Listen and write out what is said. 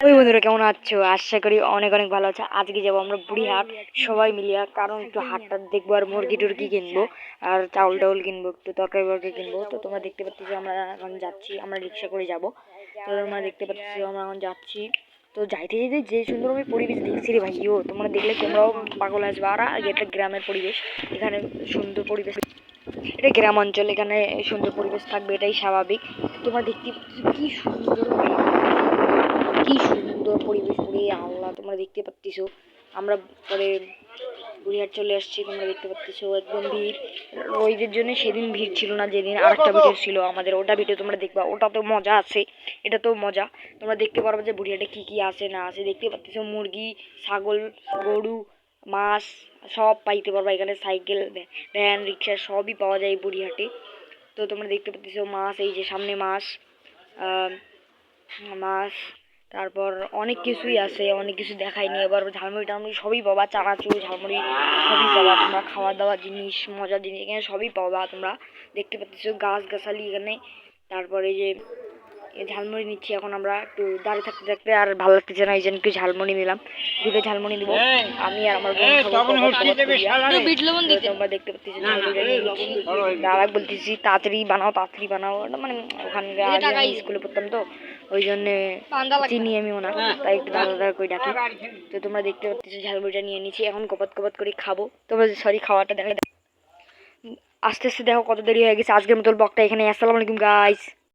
ওই বন্ধুরা কেমন আছো? আশা করি অনেক অনেক ভালো আছে। আজকে যাবো আমরা বুড়িহাট সবাই মিলিয়ে, কারণ একটু হাটটা দেখবো আর মুরগি টুরগি কিনবো আর চাউল টাউল কিনবো, একটু তরকারি বরকারি কিনবো। তো তোমরা দেখতে পাচ্ছ আমরা এখন যাচ্ছি, আমরা রিক্সা করে যাবো। তো তোমরা দেখতে পাচ্ছ আমরা এখন যাচ্ছি। তো যাইতে যেতে যে সুন্দর আমি পরিবেশ দেখছি রে ভাইও, তোমরা দেখলে তোমরাও পাগল আসবে। আর এটা গ্রামের পরিবেশ, এখানে সুন্দর পরিবেশ। এটা গ্রাম অঞ্চল, এখানে সুন্দর পরিবেশ থাকবে, এটাই স্বাভাবিক। তোমরা দেখতে পাচ্ছ কি সুন্দর কি সুন্দর পরিবেশ পুরে আল্লাহ, তোমরা দেখতে পাচ্ছ। আমরা পরে বুড়িহাট চলে আসছি, তোমরা দেখতে পাচ্ছ একদম ভিড়। রোদের জন্য সেদিন ভিড় ছিল না, যেদিন আরেকটা ভিডিও ছিল আমাদের, ওটা ভিডিও তোমরা দেখবা, ওটা তো মজা আছে। এটা তো মজা, তোমরা দেখতে পারবে যে বুড়িহাটে কি কি আছে না আছে। দেখতে পাচ্ছ মুরগি, ছাগল, গরু, মাছ সব পাইতে পারবা এখানে। সাইকেল, ভ্যান, রিক্সা সবই পাওয়া যায় বুড়িহাটে। তো তোমরা দেখতে পাচ্ছ মাছ, এই যে সামনে মাছ, মাছ, তারপর অনেক কিছুই আছে, অনেক কিছু দেখায়নি। এবার ঝালমুড়ি টালমুড়ি সবই পাবা, চানাচুর ঝালমুড়ি সবই পাবা তোমরা। খাওয়া দাওয়া জিনিস, মজার জিনিস এখানে সবই পাবা তোমরা। দেখতে পাচ্ছ গাছ গাছালি এখানে। তারপরে যে ঝালমুড়ি নিচ্ছি এখন আমরা, একটু দাঁড়িয়ে থাকতে থাকতে আর ভালো লাগতেছে না, এই জন্য একটু ঝালমুড়ি নিলাম। দুটো ঝালমুড়ি দিব আমি আর আমার বোন। তোমরা দেখতে পাচ্ছি দাঁড়া বলতেছি তাড়াতাড়ি বানাও তাড়াতাড়ি বানাও, মানে ওখানে স্কুলে পড়তাম তো ওই জন্যে চিনি আমি ওনা, তাই একটু দাদা দাদা করে ডাকি। তো তোমরা দেখতে পাচ্ছ ঝালমুড়িটা নিয়ে নিচ্ছি, এখন কপাত কপাত করে খাবো। তোমরা সরি খাওয়াটা দেখে আস্তে আস্তে দেখো কত দেরি হয়ে গেছে। আজকের মতো ব্লগটা এখানে। আসসালামু আলাইকুম গাইস।